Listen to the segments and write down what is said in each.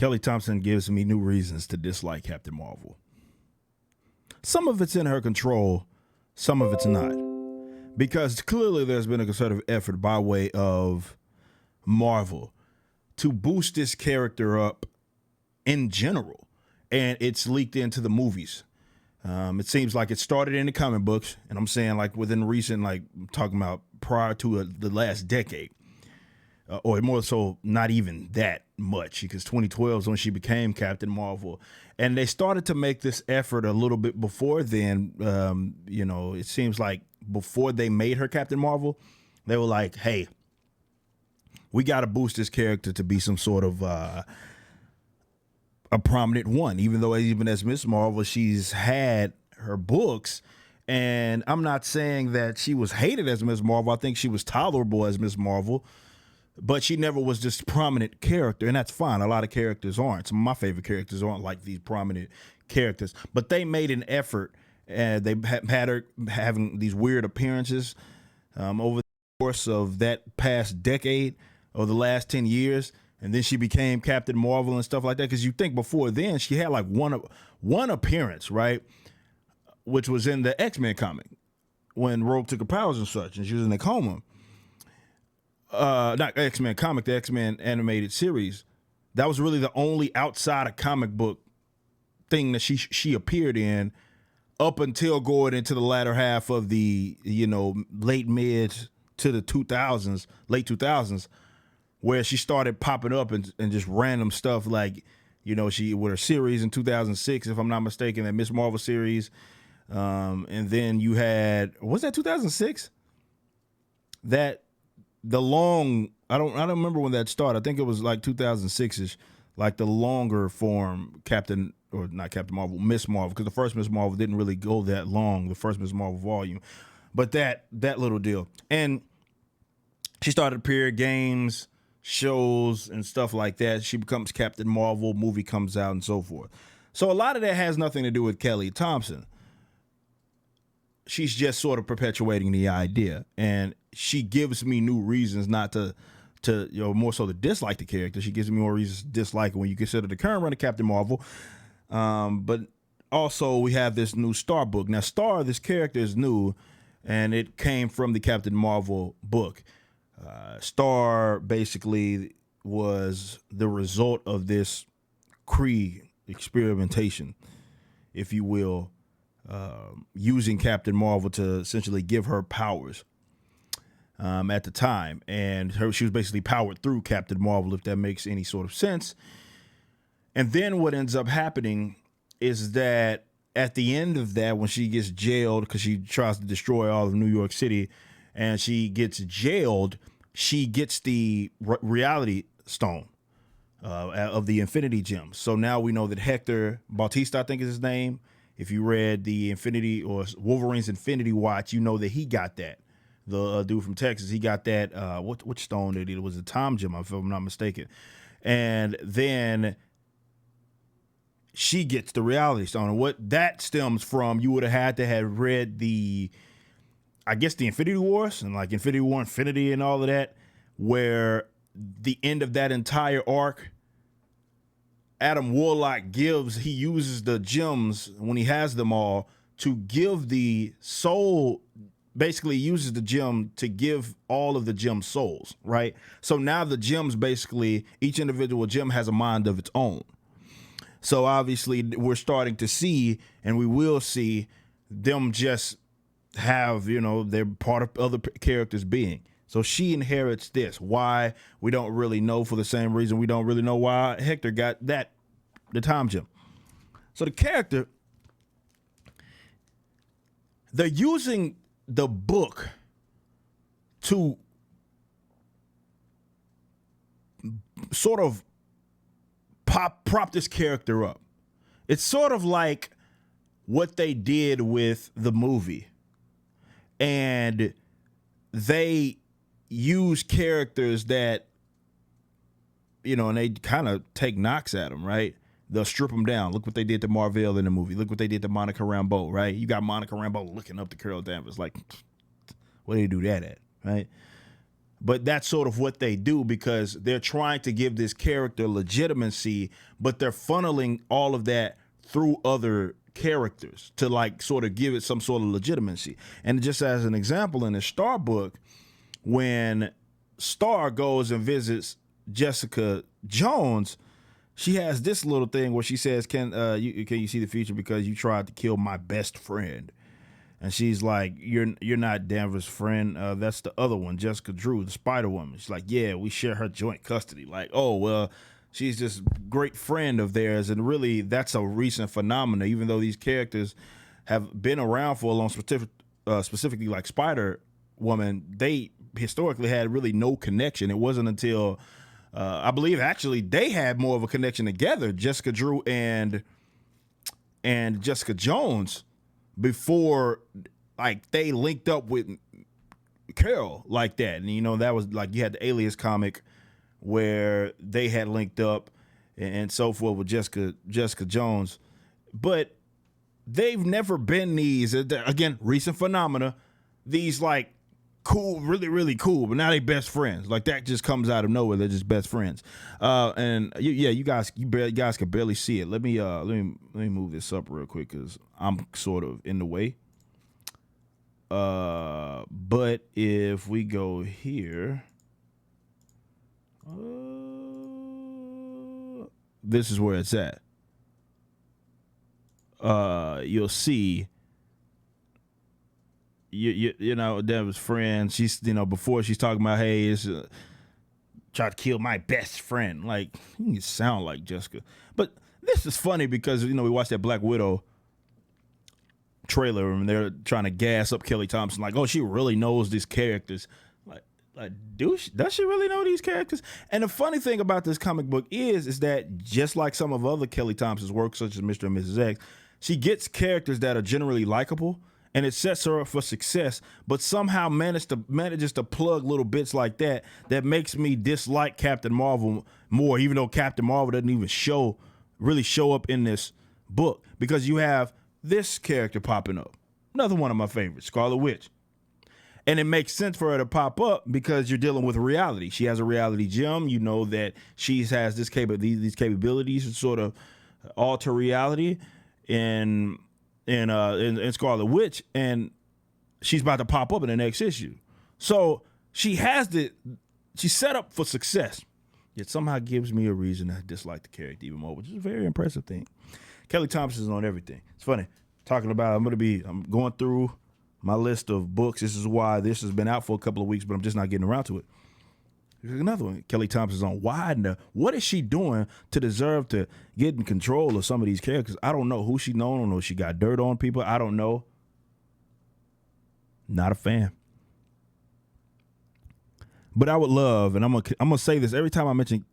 Kelly Thompson gives me new reasons to dislike Captain Marvel. Some of it's in her control, some of it's not. Because clearly there's been a concerted effort by way of Marvel to boost this character up in general. And it's leaked into the movies. It seems like it started in the comic books, and I'm saying like within recent, like I'm talking about prior to the last decade. Or more so, not even that much, because 2012 is when she became Captain Marvel. And they started to make this effort a little bit before then. It seems like before they made her Captain Marvel, they were like, hey, we got to boost this character to be some sort of a prominent one, even though even as Miss Marvel, she's had her books. And I'm not saying that she was hated as Miss Marvel. I think she was tolerable as Miss Marvel. But she never was this prominent character, and that's fine. A lot of characters aren't. Some of my favorite characters aren't like these prominent characters. But they made an effort, and they had her having these weird appearances over the course of that past decade or the last 10 years. And then she became Captain Marvel and stuff like that. Because you think before then, she had like one appearance, right? Which was in the X-Men comic when Rogue took her powers and such, and she was in a coma. Not X-Men comic, the X-Men animated series. That was really the only outside of comic book thing that she appeared in up until going into the latter half of the, late mids to the 2000s, late 2000s, where she started popping up and just random stuff like, she with her series in 2006, if I'm not mistaken, that Miss Marvel series. And then you had, was that 2006? I don't remember when that started. I think it was like 2006ish, like the longer form not Captain Marvel, Miss Marvel, because the first Miss Marvel didn't really go that long, the first Miss Marvel volume. But that little deal. And she started to appear games, shows, and stuff like that. She becomes Captain Marvel, movie comes out, and so forth. So a lot of that has nothing to do with Kelly Thompson. She's just sort of perpetuating the idea, and she gives me new reasons not to more so to dislike the character. She gives me more reasons to dislike it when you consider the current run of Captain Marvel. But also we have this new Star book. Now, Star, this character is new, and it came from the Captain Marvel book. Star basically was the result of this Kree experimentation, if you will, using Captain Marvel to essentially give her powers at the time. And she was basically powered through Captain Marvel, if that makes any sort of sense. And then what ends up happening is that at the end of that, when she gets jailed because she tries to destroy all of New York City and she gets jailed, she gets the reality stone of the Infinity Gem. So now we know that Hector Bautista, I think is his name. If you read the Infinity or Wolverine's Infinity Watch, you know that he got that. The dude from Texas, he got that. Which stone did it? It was a Tom Gem, if I'm not mistaken. And then she gets the reality stone. And what that stems from, you would have had to have read the Infinity Wars and like Infinity War, Infinity and all of that, where the end of that entire arc, Adam Warlock uses the gems when he has them all to give the soul, basically uses the gem to give all of the gem souls, right? So now the gems, basically, each individual gem has a mind of its own. So obviously we're starting to see, and we will see them just have, they're part of other characters' being. So she inherits this. Why? We don't really know, for the same reason we don't really know why Hector got the Tom Gem. So the character, they're using the book to sort of prop this character up. It's sort of like what they did with the movie. And they use characters that, and they kind of take knocks at them, right? They'll strip them down. Look what they did to Marvel in the movie. Look what they did to Monica Rambeau, right? You got Monica Rambeau looking up to Carol Danvers. Like, where do you do that at, right? But that's sort of what they do because they're trying to give this character legitimacy, but they're funneling all of that through other characters to like sort of give it some sort of legitimacy. And just as an example, in the Star book, when Star goes and visits Jessica Jones, she has this little thing where she says, can you see the future because you tried to kill my best friend? And she's like, you're not Danvers' friend. That's the other one, Jessica Drew, the Spider-Woman. She's like, yeah, we share her joint custody. Like, oh, well, she's this great friend of theirs. And really, that's a recent phenomenon, even though these characters have been around for a long specifically like Spider-Woman, they historically had really no connection. It wasn't until, I believe, actually, they had more of a connection together, Jessica Drew and Jessica Jones, before like they linked up with Carol like that. And you know, that was like you had the Alias comic where they had linked up and so forth with Jessica Jones. But they've never been these, again, recent phenomena, these like cool, really, really cool, but now they best friends. Like that just comes out of nowhere. They're just best friends. You guys can barely see it. Let me move this up real quick because I'm sort of in the way. But if we go here, this is where it's at. You'll see. You know, Devin's friend, she's, you know, before she's talking about, hey, it's try to kill my best friend. Like, you sound like Jessica. But this is funny because, you know, we watched that Black Widow trailer and they're trying to gas up Kelly Thompson. Like, oh, she really knows these characters. Like does she really know these characters? And the funny thing about this comic book is that just like some of other Kelly Thompson's work, such as Mr. and Mrs. X, she gets characters that are generally likable, and it sets her up for success, but somehow manages to plug little bits like that makes me dislike Captain Marvel more, even though Captain Marvel doesn't even really show up in this book, because you have this character popping up. Another one of my favorites, Scarlet Witch. And it makes sense for her to pop up because you're dealing with reality. She has a reality gem. You know that she has these capabilities to sort of alter reality in Scarlet Witch, and she's about to pop up in the next issue. So she's set up for success, yet somehow gives me a reason to dislike the character even more, which is a very impressive thing. Kelly Thompson's on everything. It's funny talking about. I'm going through my list of books. This is why this has been out for a couple of weeks, but I'm just not getting around to it. Here's another one. Kelly Thompson's on Widener. What is she doing to deserve to get in control of some of these characters? I don't know who she knows. I don't know if she got dirt on people. I don't know. Not a fan. But I would love, and I'm gonna say this every time I mention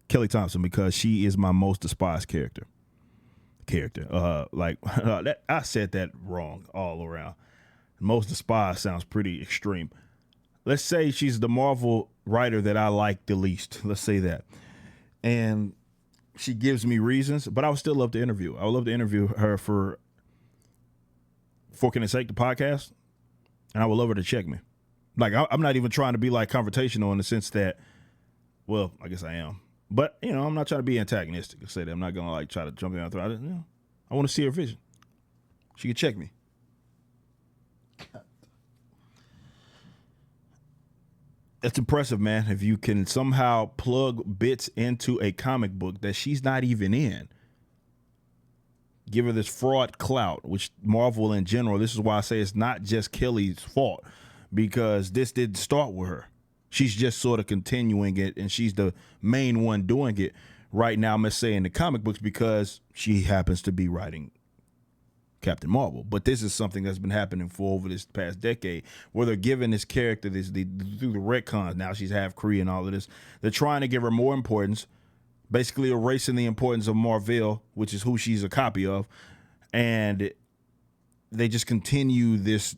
Kelly Thompson because she is my most despised character. I said that wrong all around. Most despised sounds pretty extreme. Let's say she's the Marvel writer that I like the least. Let's say that. And she gives me reasons, but I would still love to interview. I would love to interview her for Can It Sake, the podcast. And I would love her to check me. Like, I'm not even trying to be like confrontational in the sense that, well, I guess I am. But, you know, I'm not trying to be antagonistic. I say that I'm not going to like try to jump in and throw. I want to see her vision. She can check me. It's impressive, man. If you can somehow plug bits into a comic book that she's not even in, give her this fraud clout, which Marvel in general, this is why I say it's not just Kelly's fault, because this didn't start with her. She's just sort of continuing it, and she's the main one doing it right now, let's say, in the comic books, because she happens to be writing Captain Marvel. But this is something that's been happening for over this past decade, where they're giving this character through the retcons. Now she's half Kree and all of this. They're trying to give her more importance, basically erasing the importance of Marvel, which is who she's a copy of, and they just continue this,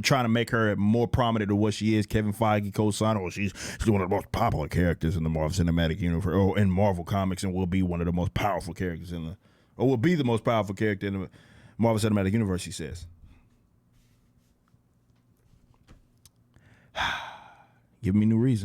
trying to make her more prominent than what she is. Kevin Feige co-signed, she's one of the most popular characters in the Marvel Cinematic Universe, or in Marvel Comics, and will be one of the most powerful characters will be the most powerful character in the Marvel Cinematic Universe, he says. Give me new reasons.